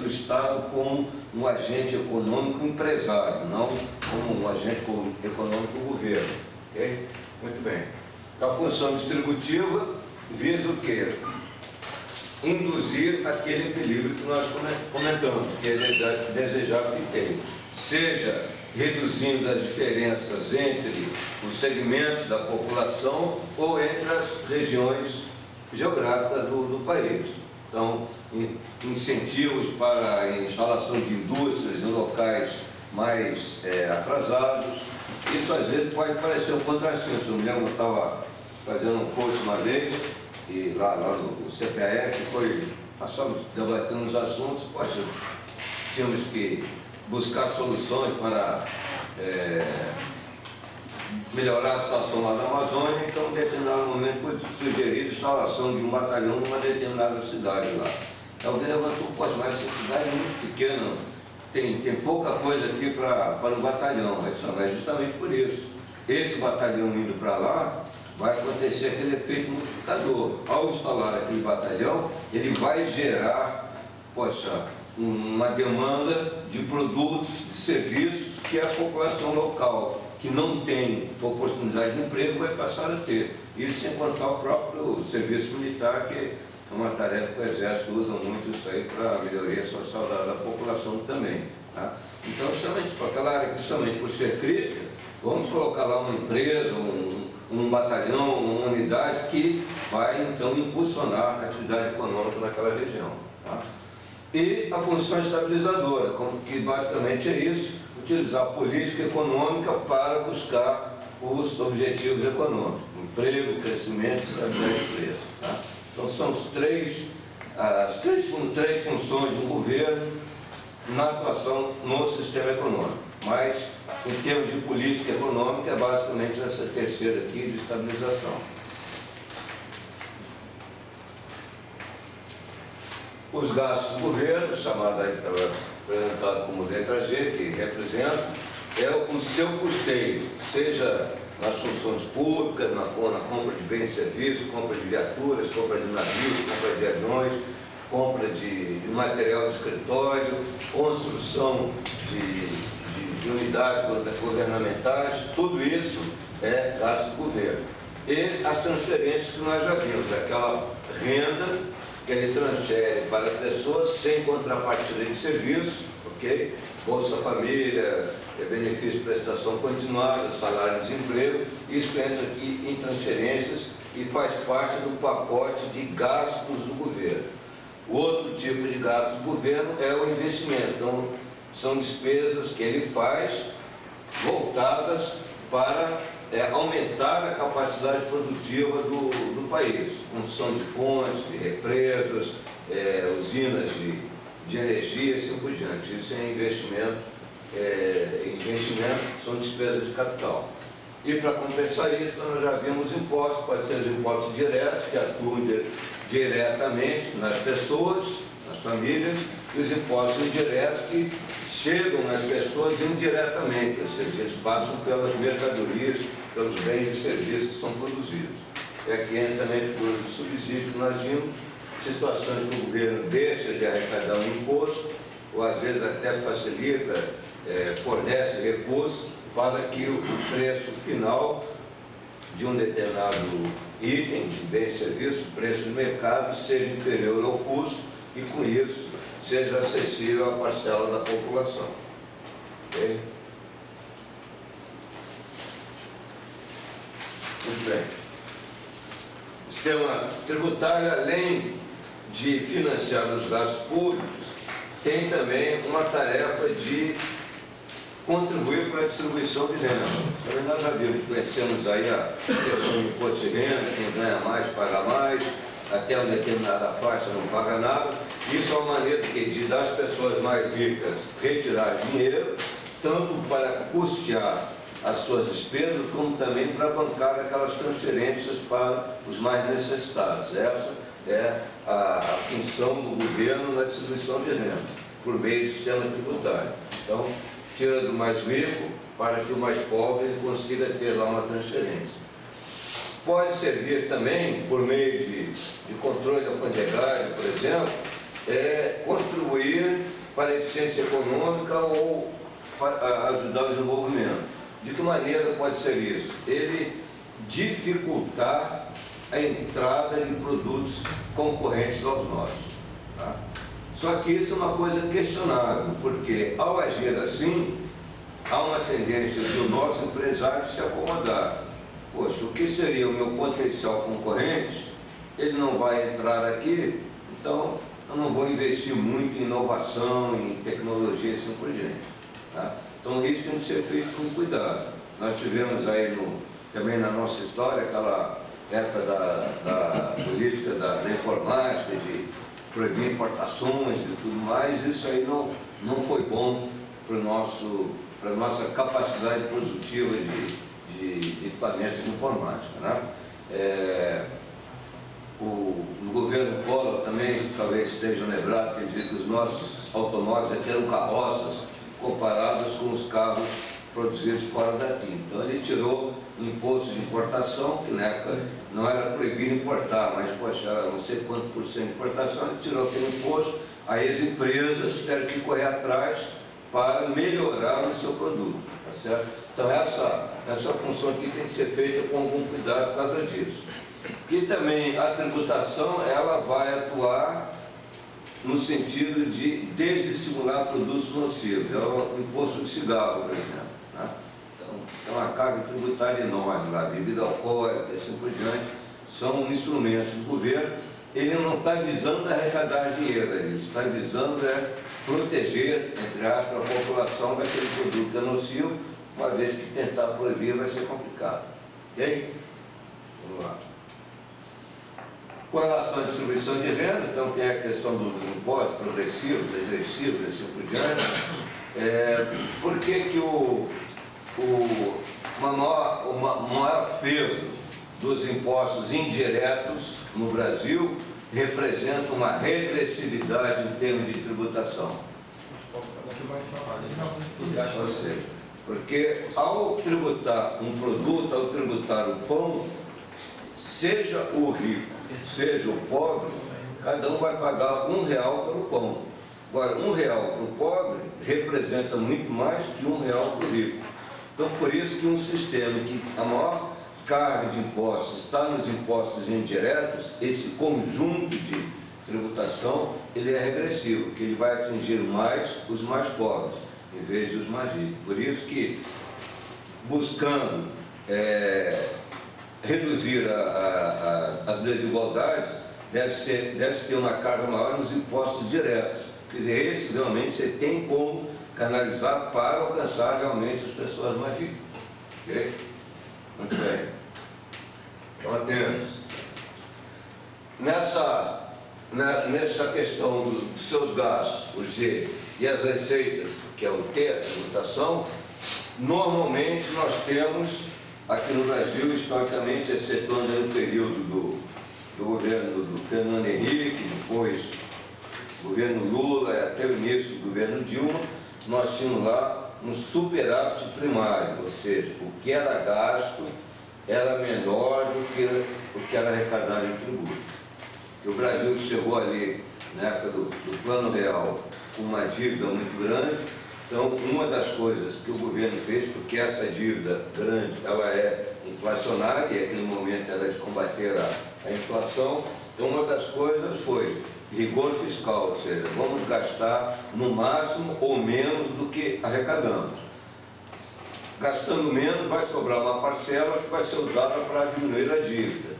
do Estado como um agente econômico empresário, não como um agente econômico do governo. Okay? Muito bem. A função distributiva visa o quê? Induzir aquele equilíbrio que nós comentamos, que é desejável que tenha, seja reduzindo as diferenças entre os segmentos da população ou entre as regiões geográficas do país. Então, incentivos para a instalação de indústrias em locais mais atrasados. Isso às vezes pode parecer um contrassenso. Eu me lembro, eu estava fazendo um curso uma vez, e lá no CPAE, que passamos debatendo os assuntos, poxa, tínhamos que buscar soluções para melhorar a situação lá na Amazônia. Então, em determinado momento foi sugerida a instalação de um batalhão numa determinada cidade lá. Alguém levantou, pode, mas essa cidade é muito pequena, tem pouca coisa aqui para o batalhão. Mas justamente por isso, esse batalhão indo para lá, vai acontecer aquele efeito multiplicador. Ao instalar aquele batalhão, ele vai gerar, uma demanda de produtos, de serviços que a população local, que não tem oportunidade de emprego, vai passar a ter. Isso sem contar o próprio serviço militar, que é uma tarefa que o Exército usa muito isso aí para a melhoria social da população também. Tá? Então, justamente por aquela área, justamente por ser crítica, vamos colocar lá uma empresa, um batalhão, uma unidade que vai, então, impulsionar a atividade econômica naquela região. Tá? E a função estabilizadora, que basicamente é isso, utilizar a política econômica para buscar os objetivos econômicos, emprego, crescimento, estabilidade de preço. Tá? Então, são as três funções do governo na atuação no sistema econômico. Mas, em termos de política econômica, é basicamente essa terceira aqui de estabilização. Os gastos do governo, chamado aí, apresentado como letra G, que representa, é o seu custeio, seja nas funções públicas, na compra de bens e serviços, compra de viaturas, compra de navios, compra de aviões, compra de material de escritório, construção de unidades governamentais, tudo isso é gasto do governo. E as transferências que nós já vimos, aquela renda que ele transfere para pessoas sem contrapartida de serviço, ok? Bolsa Família, benefício de prestação continuada, salário e desemprego, isso entra aqui em transferências e faz parte do pacote de gastos do governo. O outro tipo de gasto do governo é o investimento. Então, são despesas que ele faz voltadas para aumentar a capacidade produtiva do país. Construção de pontes, de represas, usinas de energia e assim por diante. Isso é investimento. Investimento são despesas de capital. E para compensar isso, nós já vimos impostos, pode ser os impostos diretos, que atuam diretamente nas pessoas, nas famílias, e os impostos indiretos que chegam nas pessoas indiretamente, ou seja, eles passam pelas mercadorias, pelos bens e serviços que são produzidos. E aqui entra também a figura do subsídio que nós vimos, situações que o governo deixa de arrecadar um imposto, ou às vezes até facilita, fornece recursos para que o preço final de um determinado item, de bem e serviço, o preço de mercado, seja inferior ao custo e, com isso, seja acessível à parcela da população. Ok? Muito bem. O sistema tributário, além de financiar os gastos públicos, tem também uma tarefa de contribuir para a distribuição de renda. Também nós já vimos, conhecemos aí a questão do imposto de renda, quem ganha mais paga mais, até uma determinada faixa não paga nada. Isso é uma maneira de das pessoas mais ricas retirar dinheiro, tanto para custear as suas despesas, como também para bancar aquelas transferências para os mais necessitados. Essa é a função do governo na distribuição de renda, por meio do sistema tributário. Então, tira do mais rico para que o mais pobre consiga ter lá uma transferência. Pode servir também, por meio de controle alfandegário, por exemplo, contribuir para a eficiência econômica ou ajudar o desenvolvimento. De que maneira pode ser isso? Ele dificultar a entrada de produtos concorrentes aos nossos. Tá? Só que isso é uma coisa questionável, porque ao agir assim, há uma tendência do nosso empresário se acomodar. Poxa, o que seria o meu potencial concorrente? Ele não vai entrar aqui, então eu não vou investir muito em inovação, em tecnologia e assim por diante. Tá? Então isso tem que ser feito com cuidado. Nós tivemos aí também na nossa história aquela época da política da informática, de proibir importações e tudo mais. Isso aí não foi bom para a nossa capacidade produtiva de equipamentos de informática. Né? No governo Collor também, talvez estejam lembrados, quer dizer que os nossos automóveis aqui eram carroças comparados com os carros produzidos fora daqui. Então ele tirou o imposto de importação, que na época não era proibido importar, mas poxa, não sei quanto por cento de importação, ele tirou aquele imposto, aí as empresas tiveram que correr atrás para melhorar o seu produto, tá certo? Então essa função aqui tem que ser feita com algum cuidado por causa disso. E também a tributação, ela vai atuar no sentido de desestimular produtos nocivos. É o imposto de cigarro, por exemplo. Né? Então, é uma carga tributária enorme lá, bebida alcoólica e assim por diante, são instrumentos do governo. Ele não está visando arrecadar dinheiro, ele está visando proteger, entre aspas, a população daquele produto que é nocivo, uma vez que tentar proibir vai ser complicado. Ok? Vamos lá. Com relação à distribuição de renda, então tem a questão dos impostos progressivos, regressivos, e assim por diante. Por que o maior peso dos impostos indiretos no Brasil representa uma regressividade em termos de tributação? Ou seja, porque ao tributar um produto, ao tributar o pão, seja o rico, seja o pobre, cada um vai pagar R$1 pelo pão. Agora, R$1 para o pobre representa muito mais que R$1 para o rico. Então, por isso que um sistema que a maior carga de impostos está nos impostos indiretos, esse conjunto de tributação, ele é regressivo, porque ele vai atingir mais os mais pobres, em vez dos mais ricos. Por isso que, buscando reduzir as desigualdades, deve ter uma carga maior nos impostos diretos. Quer dizer, esses realmente você tem como canalizar para alcançar realmente as pessoas mais ricas. Ok? Muito bem. Então, atentos. Nessa questão dos seus gastos, o G, e as receitas, que é o T, a tributação, normalmente nós temos, aqui no Brasil, historicamente, excetuando o período do governo do Fernando Henrique, depois do governo Lula, até o início do governo Dilma, nós tínhamos lá um superávit primário, ou seja, o que era gasto era menor do que o que era arrecadado em tributo. E o Brasil chegou ali, na época do Plano Real, com uma dívida muito grande. Então, uma das coisas que o governo fez, porque essa dívida grande, ela é inflacionária, e naquele momento era de combater a inflação, então uma das coisas foi rigor fiscal, ou seja, vamos gastar no máximo ou menos do que arrecadamos. Gastando menos, vai sobrar uma parcela que vai ser usada para diminuir a dívida.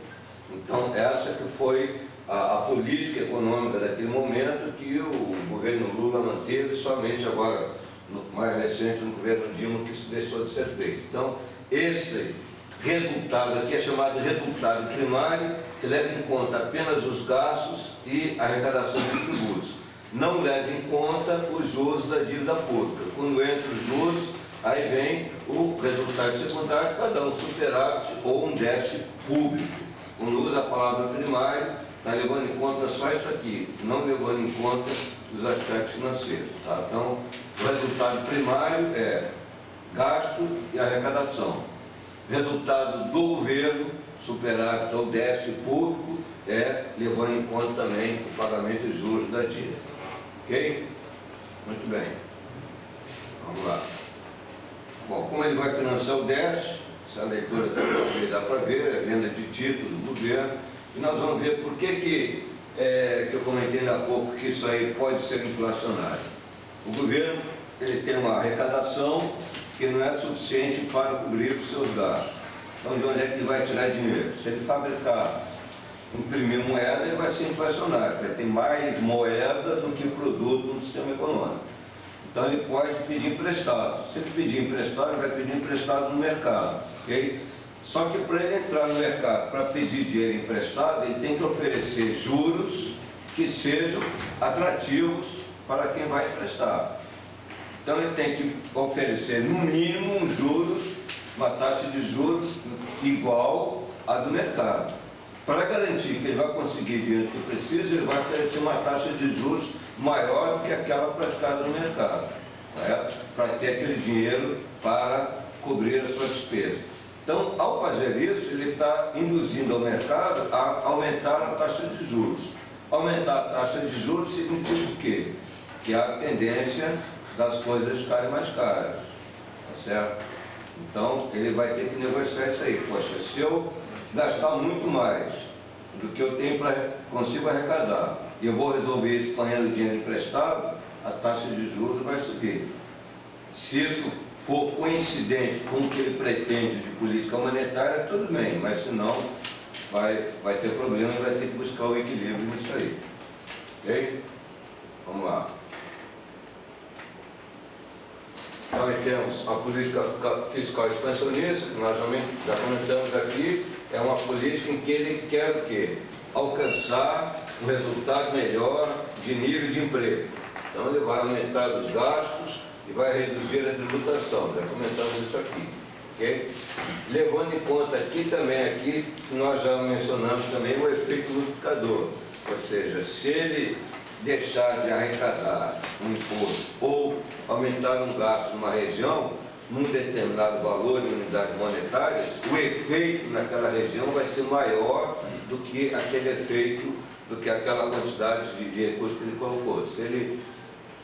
Então, essa que foi a política econômica daquele momento que o governo Lula manteve, somente agora, mais recente, no governo Dilma, que isso deixou de ser feito. Então, esse resultado aqui é chamado de resultado primário, que leva em conta apenas os gastos e a arrecadação de tributos. Não leva em conta os juros da dívida pública. Quando entra os juros, aí vem o resultado secundário, cada um superávit ou um déficit público. Quando usa a palavra primário, está levando em conta só isso aqui, não levando em conta os aspectos financeiros. Tá? Então, o resultado primário é gasto e arrecadação. Resultado do governo, superávit ou déficit público, levando em conta também o pagamento de juros da dívida. Ok? Muito bem. Vamos lá. Bom, como ele vai financiar o DES, essa leitura também dá para ver, é venda de títulos do governo, e nós vamos ver por que eu comentei ainda há pouco que isso aí pode ser inflacionário. O governo ele tem uma arrecadação que não é suficiente para cobrir os seus gastos. Então, de onde é que ele vai tirar dinheiro? Se ele fabricar, imprimir moeda, ele vai ser inflacionário, vai ter mais moedas do que produto no sistema econômico. Então, ele pode pedir emprestado. Se ele pedir emprestado, ele vai pedir emprestado no mercado. Okay? Só que para ele entrar no mercado, para pedir dinheiro emprestado, ele tem que oferecer juros que sejam atrativos para quem vai emprestar. Então, ele tem que oferecer, no mínimo, um juros, uma taxa de juros igual à do mercado. Para garantir que ele vai conseguir dinheiro que precisa, ele vai oferecer uma taxa de juros maior do que aquela praticada no mercado, para ter aquele dinheiro para cobrir as suas despesas. Então, ao fazer isso, ele está induzindo ao mercado a aumentar a taxa de juros. Aumentar a taxa de juros significa o quê? Que há a tendência das coisas ficarem mais caras, tá certo? Então, ele vai ter que negociar isso aí. Poxa, se eu gastar muito mais do que eu tenho consigo arrecadar, e eu vou resolver isso ganhando dinheiro emprestado, a taxa de juros vai subir. Se isso for coincidente com o que ele pretende de política monetária, tudo bem, mas se não, vai ter problema e vai ter que buscar o equilíbrio nisso aí. Ok? Vamos lá. Então, temos a política fiscal expansionista, que nós já comentamos aqui, é uma política em que ele quer o quê? Alcançar um resultado melhor de nível de emprego. Então, ele vai aumentar os gastos e vai reduzir a tributação. Já comentamos isso aqui. Okay? Levando em conta aqui também, que nós já mencionamos também o efeito multiplicador. Ou seja, se ele deixar de arrecadar um imposto ou aumentar um gasto numa região, num determinado valor de unidades monetárias, o efeito naquela região vai ser maior do que aquele efeito, do que aquela quantidade de recursos que ele colocou. Se ele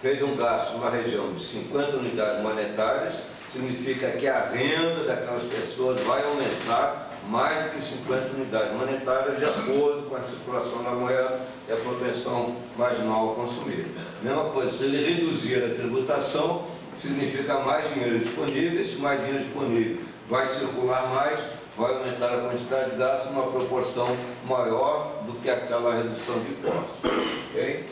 fez um gasto numa região de 50 unidades monetárias, significa que a renda daquelas pessoas vai aumentar mais do que 50 unidades monetárias, de acordo com a circulação da moeda e a propensão marginal ao consumir. Mesma coisa, se ele reduzir a tributação, significa mais dinheiro disponível. Esse mais dinheiro disponível vai circular mais, vai aumentar a quantidade de gastos em uma proporção maior do que aquela redução de impostos. Okay?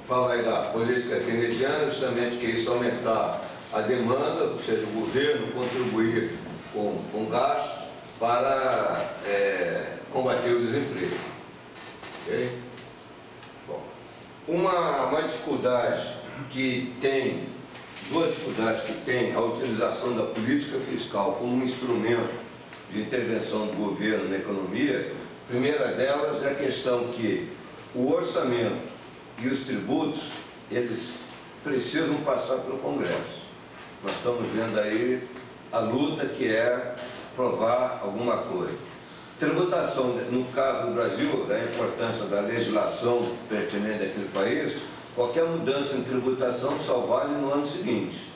Fala aí da política keynesiana, justamente que isso aumentar a demanda, ou seja, o governo contribuir com gastos para combater o desemprego. Okay? Bom, uma dificuldade que tem, duas dificuldades que tem a utilização da política fiscal como um instrumento de intervenção do governo na economia. A primeira delas é a questão que o orçamento e os tributos, eles precisam passar pelo Congresso. Nós estamos vendo aí a luta que é aprovar alguma coisa. Tributação, no caso do Brasil, da importância da legislação pertinente àquele país, qualquer mudança em tributação só vale no ano seguinte.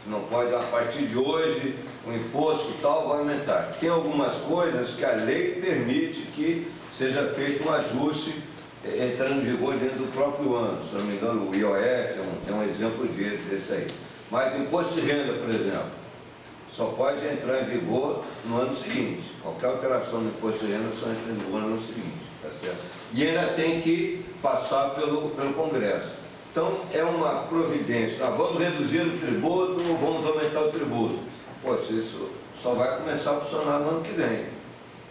Você não pode, a partir de hoje, o imposto tal vai aumentar. Tem algumas coisas que a lei permite que seja feito um ajuste entrando em vigor dentro do próprio ano. Se não me engano, o IOF é um exemplo desse aí. Mas imposto de renda, por exemplo, só pode entrar em vigor no ano seguinte. Qualquer alteração no imposto de renda só entra em vigor no ano seguinte. Tá certo? E ainda tem que passar pelo Congresso. Então, é uma providência. Vamos reduzir o tributo ou vamos aumentar o tributo? Poxa, isso só vai começar a funcionar no ano que vem.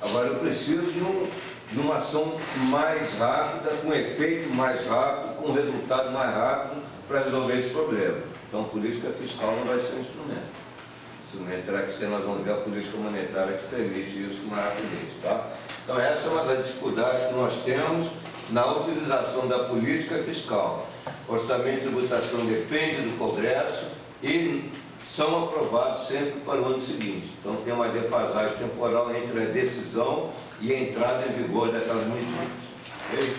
Agora, eu preciso de uma ação mais rápida, com efeito mais rápido, com resultado mais rápido para resolver esse problema. Então, política fiscal não vai ser um instrumento. O instrumento terá que ser, nós vamos ver a política monetária que permite isso com mais rapidez. Tá? Então, essa é uma das dificuldades que nós temos na utilização da política fiscal. Orçamento e tributação depende do Congresso e são aprovados sempre para o ano seguinte. Então, tem uma defasagem temporal entre a decisão e a entrada em vigor daquelas medidas. Okay?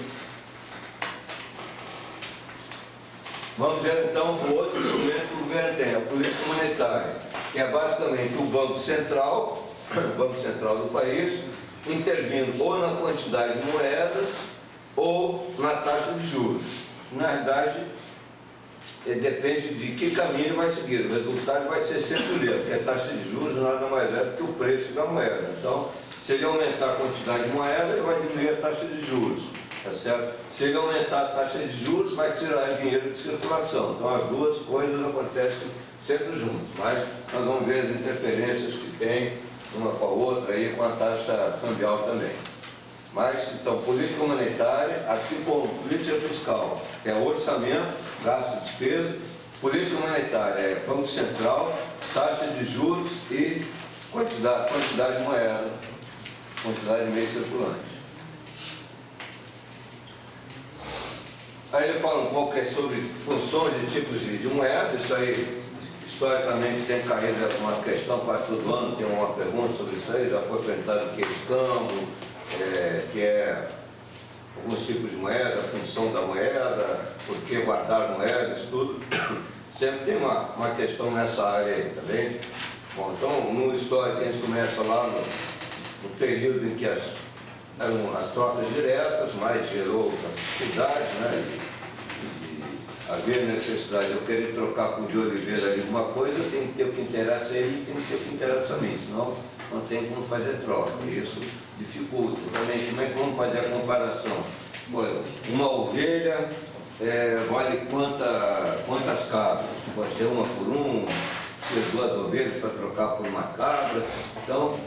Vamos ver então o outro instrumento que o governo tem, a política monetária, que é basicamente o Banco Central do país, intervindo ou na quantidade de moedas ou na taxa de juros. Na verdade, depende de que caminho vai seguir. O resultado vai ser sempre o mesmo, porque a taxa de juros nada mais é do que o preço da moeda. Então, se ele aumentar a quantidade de moeda, ele vai diminuir a taxa de juros. Tá certo? Se ele aumentar a taxa de juros, vai tirar dinheiro de circulação. Então, as duas coisas acontecem sempre juntos. Mas nós vamos ver as interferências que tem uma com a outra, aí com a taxa cambial também. Mas, então, política monetária, assim como política fiscal, é orçamento, gasto e despesa. Política monetária é Banco Central, taxa de juros e quantidade de moeda, quantidade de meio circulante. Aí ele fala um pouco sobre funções e tipos de moeda. Isso aí, historicamente, tem caído uma questão quase todo ano, tem uma pergunta sobre isso aí, já foi perguntado o que é escambo, que é alguns tipos de moeda, a função da moeda, por que guardar moedas, tudo. Sempre tem uma questão nessa área aí, tá bem? Bom, então, no histórico a gente começa lá no período em que eram as trocas diretas, mas gerou dificuldade, né? E havia necessidade de eu querer trocar por de Oliveira ali alguma coisa, tem que ter o que interessa a ele, tem que ter o que interessa a mim, senão não tem como fazer troca. Isso dificulta. Também, como é que vamos fazer a comparação? Uma ovelha vale quantas cabras? Pode ser uma por ser duas ovelhas para trocar por uma cabra. Então,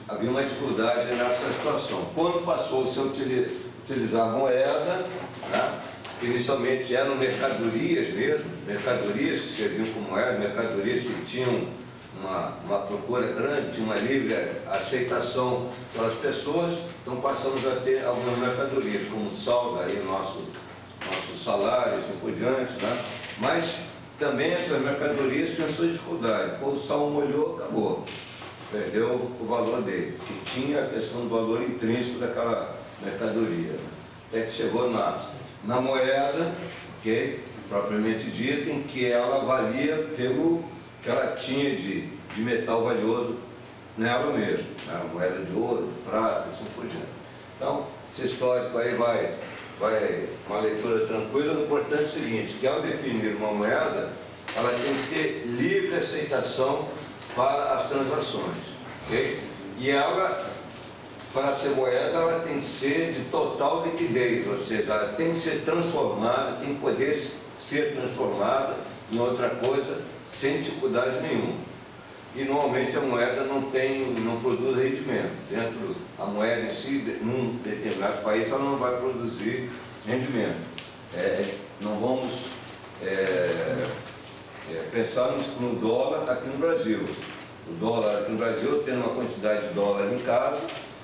havia uma dificuldade nessa situação. Quando passou -se a utilizar moeda, né, que inicialmente eram mercadorias mesmo, mercadorias que serviam como moeda, mercadorias que tinham uma procura grande, tinha uma livre aceitação pelas pessoas, então passamos a ter algumas mercadorias, como saldo aí, nosso salário, assim por diante, né? Mas também essas mercadorias tinham sua dificuldade. Pô, o sal molhou, acabou. Perdeu o valor dele, que tinha a questão do valor intrínseco daquela mercadoria. Até que chegou na moeda, propriamente dita, em que ela valia pelo que ela tinha de metal valioso nela mesmo, né? Moeda de ouro, de prata, assim por diante. Então, esse histórico aí vai uma leitura tranquila. O importante é o seguinte, que ao definir uma moeda, ela tem que ter livre aceitação para as transações, ok? E ela, para ser moeda, ela tem que ser de total liquidez, ou seja, ela tem que ser transformada, tem que poder ser transformada em outra coisa sem dificuldade nenhuma. E normalmente a moeda não produz rendimento. Dentro da moeda em si, num determinado país, ela não vai produzir rendimento. Não vamos pensar no dólar aqui no Brasil. O dólar aqui no Brasil, tendo uma quantidade de dólar em casa,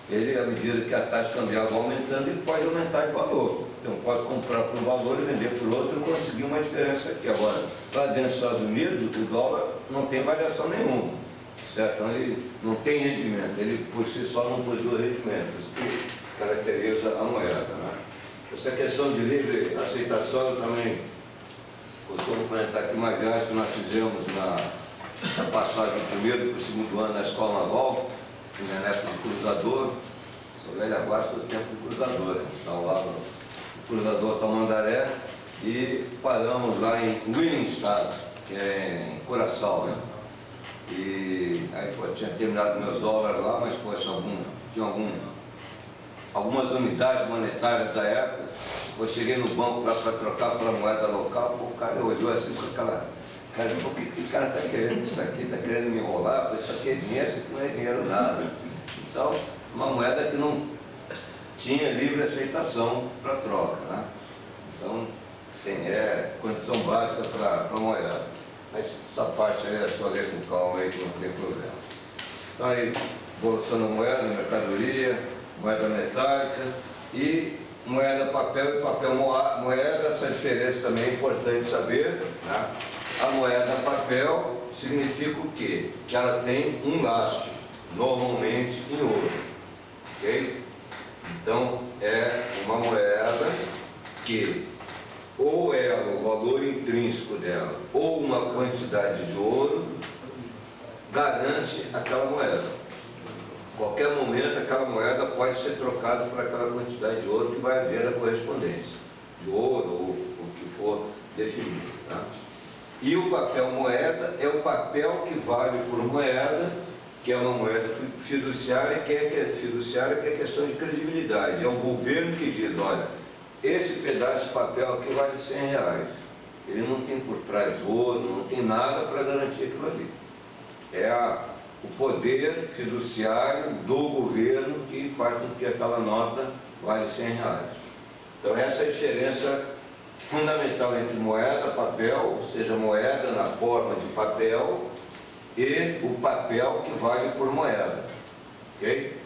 ele, à medida que a taxa cambial vai aumentando, ele pode aumentar de valor. Então, pode comprar por um valor e vender por outro e conseguir uma diferença aqui. Agora, lá dentro dos Estados Unidos, o dólar não tem variação nenhuma, certo? Então, ele não tem rendimento, ele por si só não produz rendimento. Isso que caracteriza a moeda, né? Essa questão de livre aceitação, eu também costumo comentar aqui uma viagem que nós fizemos na passagem do primeiro para o segundo ano na Escola Naval, minha neta de cruzador, sou velha guarda todo tempo de cruzador, então lá no cruzador Tamandaré, e paramos lá em Willemstad, que é em Curaçao, né? E aí, tinha terminado meus dólares lá, mas tinha algumas unidades monetárias da época. Eu cheguei no banco para trocar pela moeda local, o cara olhou assim com aquela cara, o que esse cara está querendo isso aqui? Está querendo me enrolar? Isso aqui é dinheiro, isso aqui não é dinheiro nada. Então, uma moeda que não tinha livre aceitação para troca, né? Então, condição básica para a moeda. Mas essa parte aí é só ler com calma aí, que não tem problema. Então aí, evolução da moeda, mercadoria, moeda metálica e moeda papel e papel moeda. Essa diferença também é importante saber, né? A moeda papel significa o quê? Que ela tem um lastro, normalmente em ouro, ok? Então, é uma moeda que ou ela, o valor intrínseco dela, ou uma quantidade de ouro, garante aquela moeda. Qualquer momento aquela moeda pode ser trocada por aquela quantidade de ouro que vai haver a correspondência de ouro ou o que for definido. Tá? E o papel moeda é o papel que vale por moeda, que é uma moeda fiduciária, que é questão de credibilidade. É o governo que diz, olha, esse pedaço de papel aqui vale R$100. Ele não tem por trás ouro, não tem nada para garantir aquilo ali. É o poder fiduciário do governo que faz com que aquela nota vale R$100. Então essa é a diferença fundamental entre moeda, papel, ou seja, moeda na forma de papel, e o papel que vale por moeda. Ok?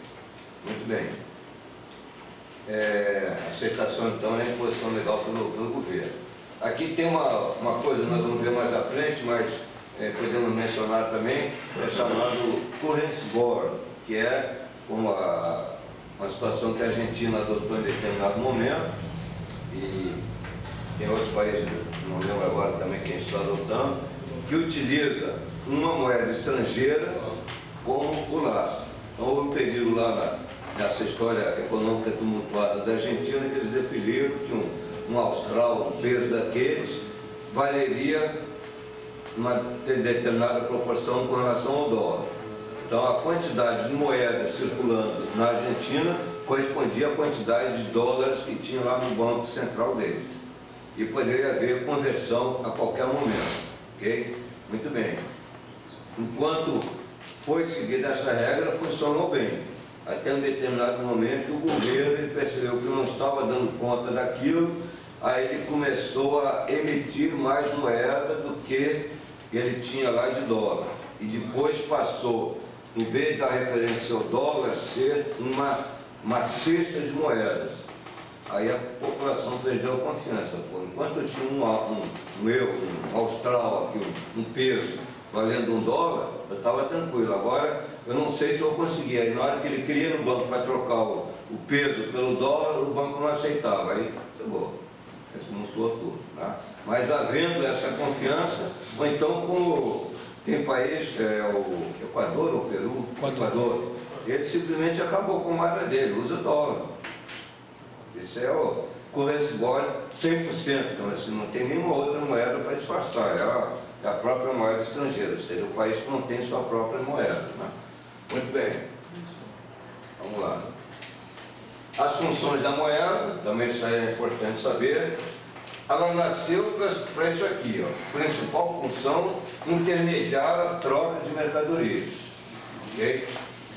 Muito bem. A aceitação então é a imposição legal pelo governo. Aqui tem uma coisa, nós vamos ver mais à frente, mas podemos mencionar também, é chamado currency board, que é uma situação que a Argentina adotou em determinado momento, e tem outros países, não lembro agora também quem está adotando, que utiliza uma moeda estrangeira como o lastro. Então houve um período lá nessa história econômica tumultuada da Argentina que eles definiram que um austral, um peso daqueles, valeria uma determinada proporção com relação ao dólar. Então a quantidade de moedas circulando na Argentina correspondia à quantidade de dólares que tinha lá no banco central deles. E poderia haver conversão a qualquer momento. Ok? Muito bem. Enquanto foi seguida essa regra, funcionou bem. Até um determinado momento que o governo ele percebeu que não estava dando conta daquilo, aí ele começou a emitir mais moeda do que ele tinha lá de dólar. E depois passou, em vez da referência ao dólar, ser uma cesta de moedas. Aí a população perdeu a confiança. Enquanto eu tinha um euro, um austral, aqui, um peso, valendo $1, eu estava tranquilo. Agora, eu não sei se eu conseguia. Aí, na hora que ele queria no banco para trocar o peso pelo dólar, o banco não aceitava. Aí, acabou. Desmontou tudo. Tá? Mas havendo essa confiança, ou então, como tem país, o Equador ou Peru? Equador. Ele simplesmente acabou com a moeda dele, usa dólar. Esse é o currency board 100%, então assim, não tem nenhuma outra moeda para disfarçar, é a própria moeda estrangeira, ou seja, o país que não tem sua própria moeda. Né? Muito bem, vamos lá. As funções da moeda, também isso aí é importante saber, ela nasceu para isso aqui, ó. Principal função, intermediar a troca de mercadorias. Okay?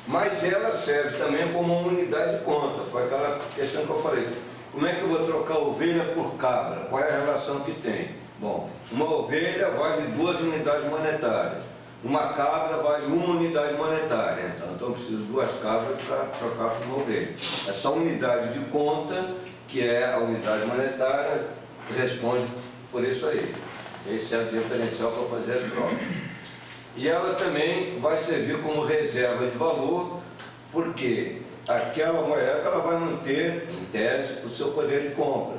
Mas ela serve também como uma unidade de conta, foi aquela questão que eu falei. Como é que eu vou trocar ovelha por cabra? Qual é a relação que tem? Bom, uma ovelha vale 2 unidades monetárias, uma cabra vale 1 unidade monetária, então eu preciso de 2 cabras para trocar por uma ovelha. Essa unidade de conta, que é a unidade monetária, responde por isso aí. Esse é o diferencial para fazer as trocas. E ela também vai servir como reserva de valor, porque aquela moeda ela vai manter, em tese, o seu poder de compra.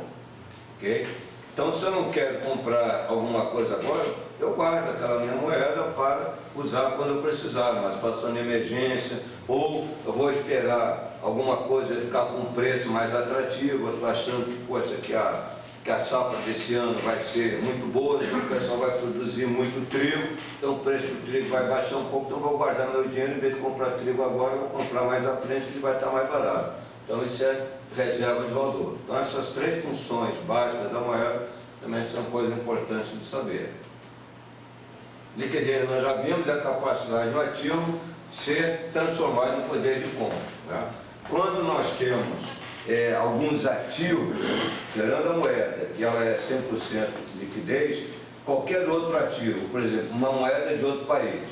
Okay? Então, se eu não quero comprar alguma coisa agora, eu guardo aquela minha moeda para usar quando eu precisar, mas passando emergência, ou eu vou esperar alguma coisa ficar com um preço mais atrativo, eu estou achando que, poxa, que a safra desse ano vai ser muito boa, o pessoal vai produzir muito trigo, então o preço do trigo vai baixar um pouco, então eu vou guardar meu dinheiro, em vez de comprar trigo agora, eu vou comprar mais à frente, que vai estar mais barato. Então isso é reserva de valor. Então essas 3 funções básicas da moeda também são coisas importantes de saber. Liquidez nós já vimos, é a capacidade do ativo ser transformado em poder de compra. Né? Quando nós temos alguns ativos, tirando a moeda, e ela é 100% de liquidez, qualquer outro ativo, por exemplo, uma moeda de outro país.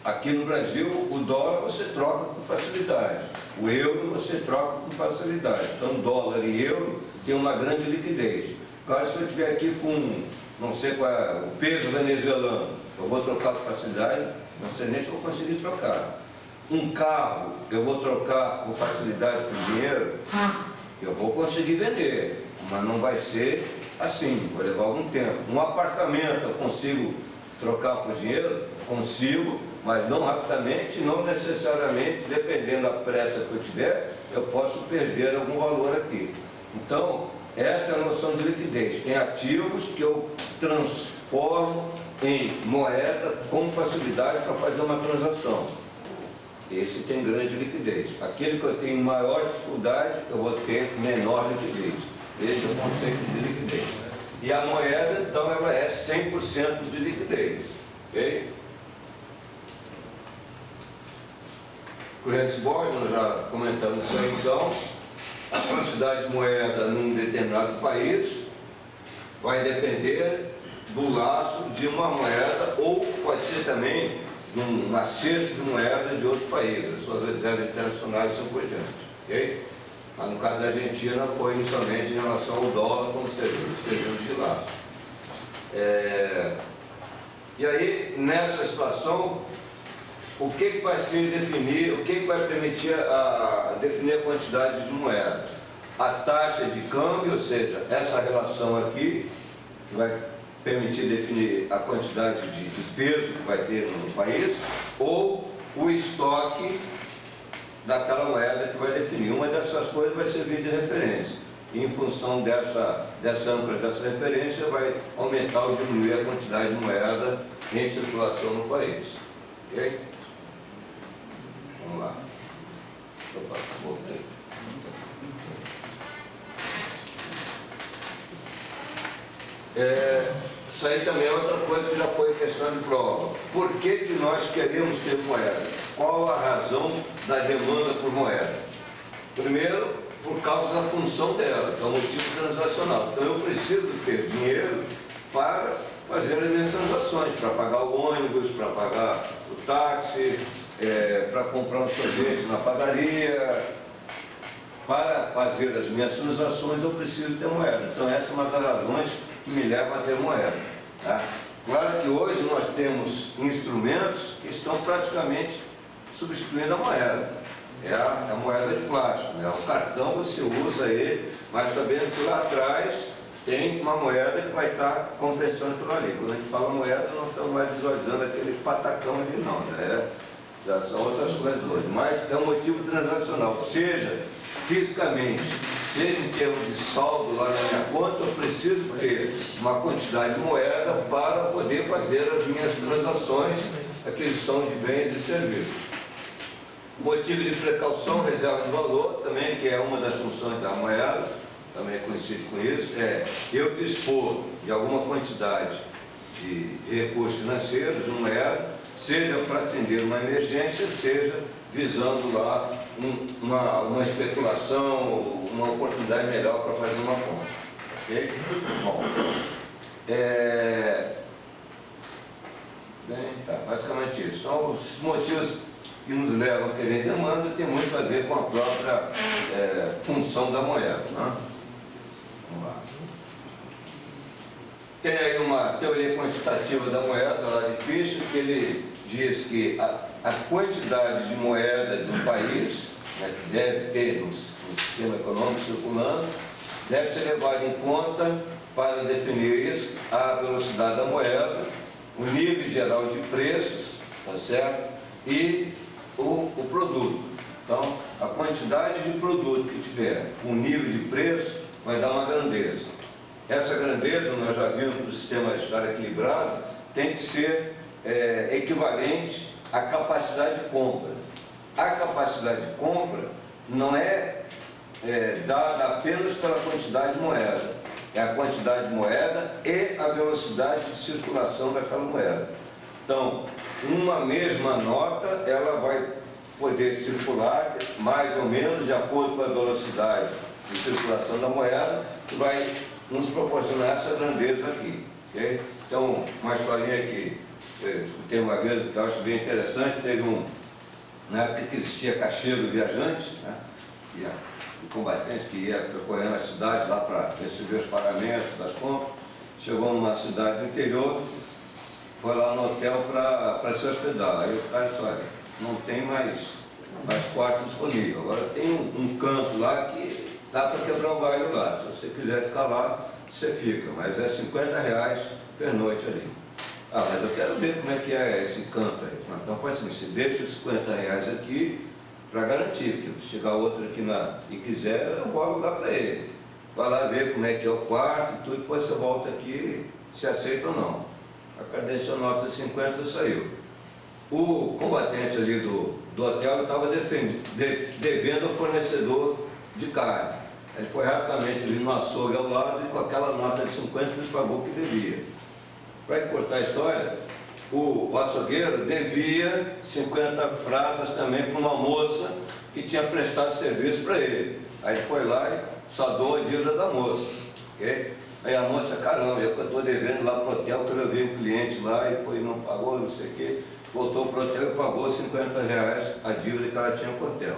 Aqui no Brasil, o dólar você troca com facilidade, o euro você troca com facilidade. Então, dólar e euro tem uma grande liquidez. Agora, se eu estiver aqui com, não sei qual é, o peso venezuelano, eu vou trocar com facilidade, não sei nem se eu vou conseguir trocar. Um carro, eu vou trocar com facilidade por dinheiro, eu vou conseguir vender, mas não vai ser assim, vai levar algum tempo. Um apartamento eu consigo trocar por dinheiro? Consigo, mas não rapidamente, não necessariamente, dependendo da pressa que eu tiver, eu posso perder algum valor aqui. Então, essa é a noção de liquidez. Tem ativos que eu transformo em moeda com facilidade para fazer uma transação. Esse tem grande liquidez. Aquele que eu tenho maior dificuldade, eu vou ter menor liquidez. Esse é o conceito de liquidez. E a moeda, então, ela é 100% de liquidez. Ok? Currency Board, nós já comentamos isso aí, então. A quantidade de moeda num determinado país vai depender do laço de uma moeda, ou pode ser também de uma cesta de moeda de outro país, as suas reservas internacionais são por diante. Okay? Mas no caso da Argentina foi inicialmente em relação ao dólar, como serviu de laço. E aí, nessa situação, o que vai se definir, o que vai permitir definir a quantidade de moeda? A taxa de câmbio, ou seja, essa relação aqui, que vai permitir definir a quantidade de peso que vai ter no país, ou o estoque daquela moeda que vai definir. Uma dessas coisas vai servir de referência. E em função dessa âncora, dessa referência, vai aumentar ou diminuir a quantidade de moeda em circulação no país. Ok? Vamos lá. Opa, voltei. Isso aí também é outra coisa que já foi questão de prova. Por que nós queremos ter moeda? Qual a razão da demanda por moeda? Primeiro, por causa da função dela, que é o motivo transacional. Então eu preciso ter dinheiro para fazer as minhas transações, para pagar o ônibus, para pagar o táxi, para comprar um sorvete na padaria. Para fazer as minhas transações eu preciso ter moeda. Então essa é uma das razões que me leva a ter moeda. Tá? Claro que hoje nós temos instrumentos que estão praticamente substituindo a moeda. É a moeda de plástico, né? O cartão você usa ele, mas sabendo que lá atrás tem uma moeda que vai estar compensando aquilo ali. Quando a gente fala moeda, não estamos mais visualizando aquele patacão ali não, né? Já são outras coisas hoje, mas é um motivo transacional, seja fisicamente, seja em termos de saldo lá na minha conta, eu preciso ter uma quantidade de moeda para poder fazer as minhas transações, aquisição de bens e serviços. Motivo de precaução, reserva de valor, também, que é uma das funções da moeda, também é conhecido com isso, é eu dispor de alguma quantidade de recursos financeiros, de moeda, seja para atender uma emergência, seja visando lá uma especulação, uma oportunidade melhor para fazer uma compra. Ok? Bom, bem, tá, basicamente isso. São os motivos que nos levam a querer demanda, tem muito a ver com a própria função da moeda. Né? Vamos lá. Tem aí uma teoria quantitativa da moeda, lá de Fischer, que ele diz que a quantidade de moeda de um país, né, que deve ter no sistema econômico circulando, deve ser levada em conta para definir isso, a velocidade da moeda, o nível geral de preços, tá certo? E o produto. Então, a quantidade de produto que tiver, o nível de preço, vai dar uma grandeza. Essa grandeza, nós já vimos que o sistema estar equilibrado, tem que ser equivalente à capacidade de compra. A capacidade de compra não é dada apenas pela quantidade de moeda, é a quantidade de moeda e a velocidade de circulação daquela moeda. Então, uma mesma nota, ela vai poder circular mais ou menos de acordo com a velocidade de circulação da moeda, que vai nos proporcionar essa grandeza aqui. Okay? Então, uma historinha aqui, eu escutei uma vez que eu acho bem interessante, teve na época que existia caixeiro viajante, né? O combatente que ia percorrendo a cidade lá para receber os pagamentos das compras, chegou numa cidade do interior, foi lá no hotel para se hospedar. Aí o cara disse, olha, não tem mais quarto disponível, agora tem um canto lá que dá para quebrar o galho lá. Se você quiser ficar lá, você fica, mas é R$50 por noite ali. Ah, mas eu quero ver como é que é esse canto aí. Então faz assim, você deixa os R$50 aqui para garantir, que se chegar outro aqui e quiser, eu vou alugar para ele. Vai lá ver como é que é o quarto e tudo, depois você volta aqui, se aceita ou não. A cadência nota de 50 saiu. O combatente ali do hotel estava devendo ao fornecedor de carne. Ele foi rapidamente ali no açougue ao lado e com aquela nota de 50 nos pagou o que devia. Para encurtar a história, o açougueiro devia 50 pratas também para uma moça que tinha prestado serviço para ele. Aí ele foi lá e saldou a dívida da moça. Okay? Aí a moça, caramba, eu estou devendo lá para o hotel, quando eu vi um cliente lá e foi, não pagou, não sei o quê, voltou para o hotel e pagou R$50 a dívida que ela tinha com o hotel.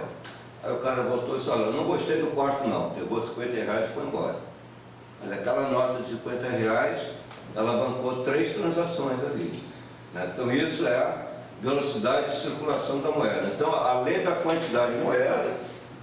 Aí o cara voltou e disse, olha, eu não gostei do quarto não, pegou R$50 e foi embora. Mas aquela nota de R$50, ela bancou 3 transações ali. Né? Então isso é a velocidade de circulação da moeda. Então, além da quantidade de moeda,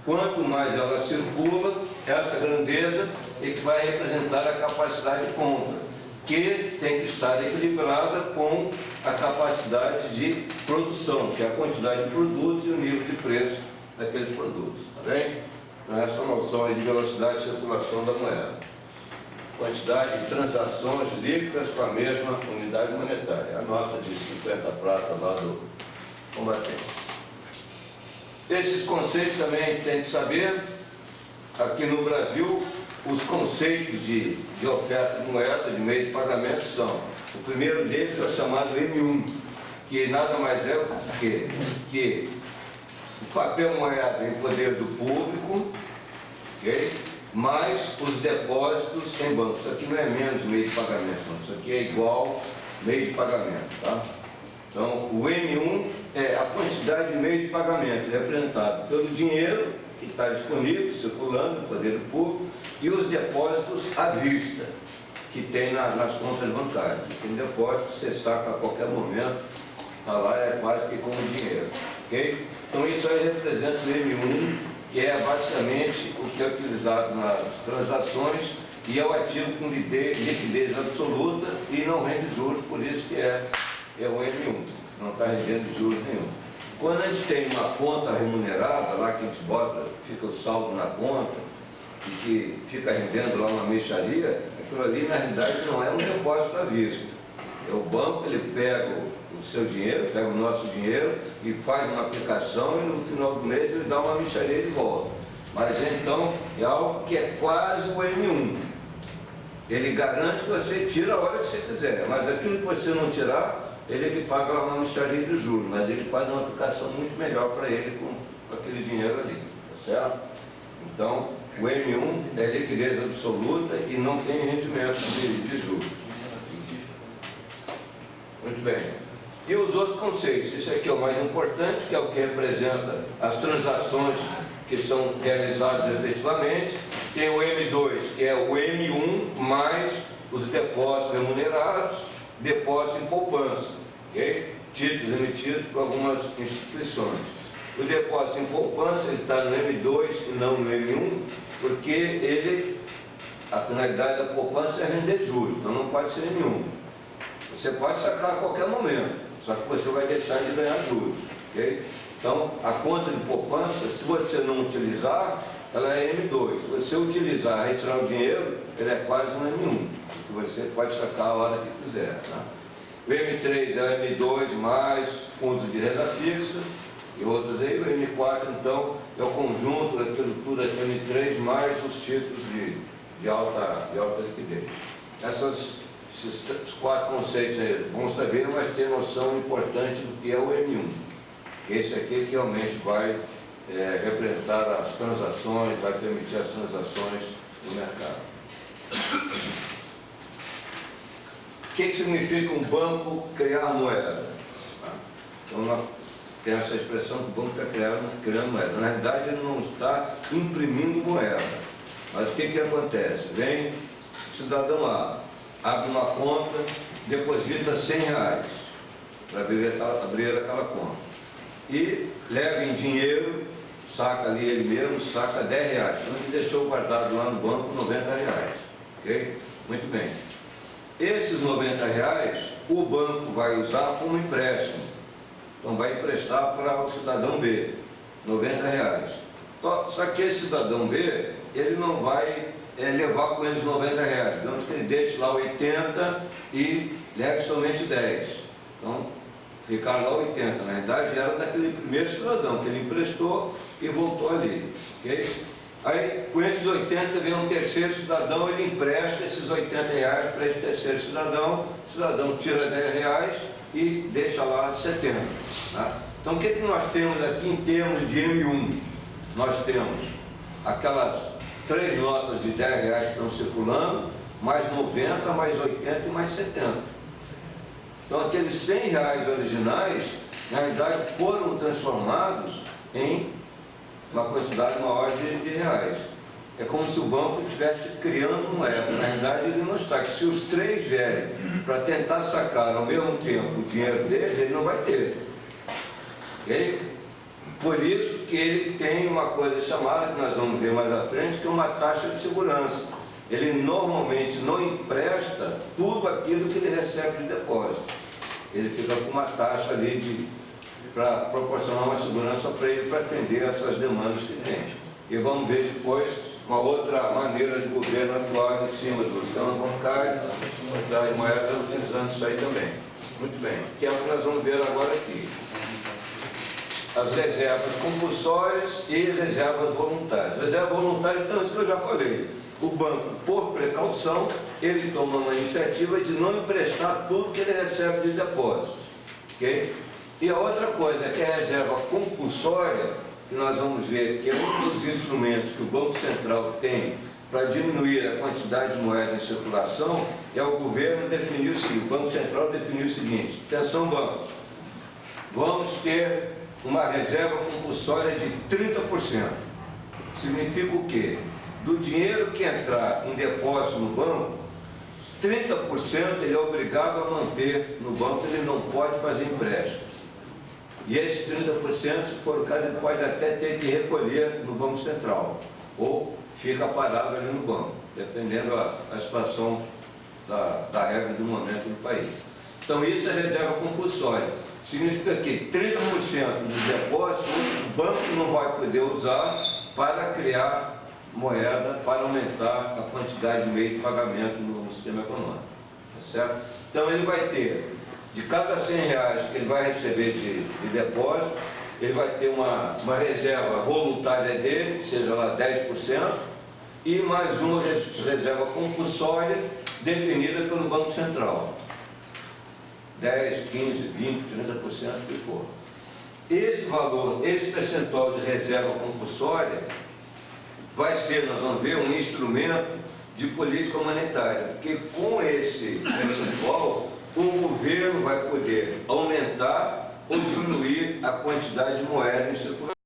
quanto mais ela circula, essa grandeza é que vai representar a capacidade de compra, que tem que estar equilibrada com a capacidade de produção, que é a quantidade de produtos e o nível de preço daqueles produtos. Tá bem? Então, essa noção aí de velocidade de circulação da moeda. Quantidade de transações líquidas com a mesma unidade monetária. A nota de 50 prata lá do combatente. Esses conceitos também tem que saber. Aqui no Brasil, os conceitos de oferta de moeda, de meio de pagamento são: o primeiro deles é o chamado M1, que nada mais é que o papel moeda em poder do público, okay? Mais os depósitos em banco. Isso aqui não é menos meio de pagamento, não. Isso aqui é igual meio de pagamento. Tá? Então, o M1 é a quantidade de meio de pagamento representado pelo dinheiro que está disponível, circulando no poder do público, e os depósitos à vista, que tem nas contas bancárias. Tem depósito, você saca a qualquer momento, está lá, é quase que como dinheiro. Okay? Então, isso aí representa o M1, que é basicamente o que é utilizado nas transações e é o ativo com liquidez absoluta e não rende juros, por isso que é o M1, não está rendendo juros nenhum. Quando a gente tem uma conta remunerada, lá que a gente bota, fica o saldo na conta, e que fica rendendo lá uma mixaria, aquilo ali na realidade não é um depósito à vista. É o banco, ele pega o seu dinheiro, pega o nosso dinheiro e faz uma aplicação e no final do mês ele dá uma mixaria de volta. Mas então é algo que é quase o M1. Ele garante que você tira a hora que você quiser, mas aquilo que você não tirar, ele paga lá uma mixaria de juros, mas ele faz uma aplicação muito melhor para ele com aquele dinheiro ali, tá certo? Então, o M1 é liquidez absoluta e não tem rendimento de juros. Muito bem. E os outros conceitos? Esse aqui é o mais importante, que é o que representa as transações que são realizadas efetivamente. Tem o M2, que é o M1 mais os depósitos remunerados, depósito em poupança, okay? Títulos emitidos por algumas instituições. O depósito em poupança ele está no M2 e não no M1, porque a finalidade da poupança é render juros, então não pode ser M1. Você pode sacar a qualquer momento, só que você vai deixar de ganhar juros, ok? Então, a conta de poupança, se você não utilizar, ela é M2. Se você utilizar, retirar o dinheiro, ele é quase um M1, que você pode sacar a hora que quiser. Tá? O M3 é o M2 mais fundos de renda fixa e outros aí. O M4, então, é o conjunto daquilo tudo, M3 mais os títulos de alta liquidez. Esses 4 conceitos aí, vão saber, mas ter noção importante do que é o M1. Esse aqui que realmente vai representar as transações, vai permitir as transações no mercado. O que significa um banco criar moeda? Então, tem essa expressão que o banco está criando moeda. Na realidade, ele não está imprimindo moeda. Mas o que acontece? Vem o cidadão lá, abre uma conta, deposita R$100 para abrir aquela conta. E leva em dinheiro, saca ali ele mesmo, saca R$10. Então ele deixou guardado lá no banco R$90. Okay? Muito bem. Esses R$90 o banco vai usar como empréstimo. Então vai emprestar para o cidadão B, R$90. Só que esse cidadão B, ele não vai levar com eles R$90. Digamos que ele deixe lá 80 e leve somente 10. Então, ficar lá 80. Na verdade, era daquele primeiro cidadão que ele emprestou e voltou ali. Okay? Aí, com esses 80, vem um terceiro cidadão, ele empresta esses R$80 para esse terceiro cidadão, o cidadão tira R$10 e deixa lá 70. Tá? Então, o que nós temos aqui em termos de M1? Nós temos aquelas 3 notas de R$10 que estão circulando, mais 90, mais 80 e mais 70. Então, aqueles R$100 originais, na realidade, foram transformados em uma quantidade maior de reais. É como se o banco estivesse criando moeda. Na realidade, ele não está. Se os 3 vierem para tentar sacar ao mesmo tempo o dinheiro deles, ele não vai ter. Ok? Por isso que ele tem uma coisa chamada, que nós vamos ver mais à frente, que é uma taxa de segurança. Ele normalmente não empresta tudo aquilo que ele recebe de depósito. Ele fica com uma taxa ali para proporcionar uma segurança para ele, para atender essas demandas que tem. E vamos ver depois uma outra maneira de governo atuar em cima do sistema bancário, das moedas, utilizando isso aí também. Muito bem, que é o que nós vamos ver agora aqui. As reservas compulsórias e reservas voluntárias. Reserva voluntária, então, isso que eu já falei. O banco, por precaução, ele toma uma iniciativa de não emprestar tudo que ele recebe de depósitos. Okay? E a outra coisa, que é a reserva compulsória, que nós vamos ver que é um dos instrumentos que o Banco Central tem para diminuir a quantidade de moeda em circulação, é o governo definiu o seguinte, o Banco Central definiu o seguinte: atenção, bancos, vamos ter uma reserva compulsória de 30%. Significa o quê? Do dinheiro que entrar em depósito no banco, 30% ele é obrigado a manter no banco, ele não pode fazer empréstimo. E esses 30%, se for o caso, ele pode até ter que recolher no Banco Central, ou fica parado ali no banco, dependendo da situação da regra do momento do país. Então isso é reserva compulsória. Significa que 30% dos depósitos o banco não vai poder usar para criar moeda, para aumentar a quantidade de meio de pagamento no sistema econômico. Tá certo? Então ele vai ter, de cada R$100 que ele vai receber de depósito, ele vai ter uma reserva voluntária dele, seja lá 10%, e mais uma reserva compulsória definida pelo Banco Central. 10, 15, 20, 30%, o que for. Esse valor, esse percentual de reserva compulsória vai ser, nós vamos ver, um instrumento de política monetária, porque com esse percentual o governo vai poder aumentar ou diminuir a quantidade de moeda em circulação.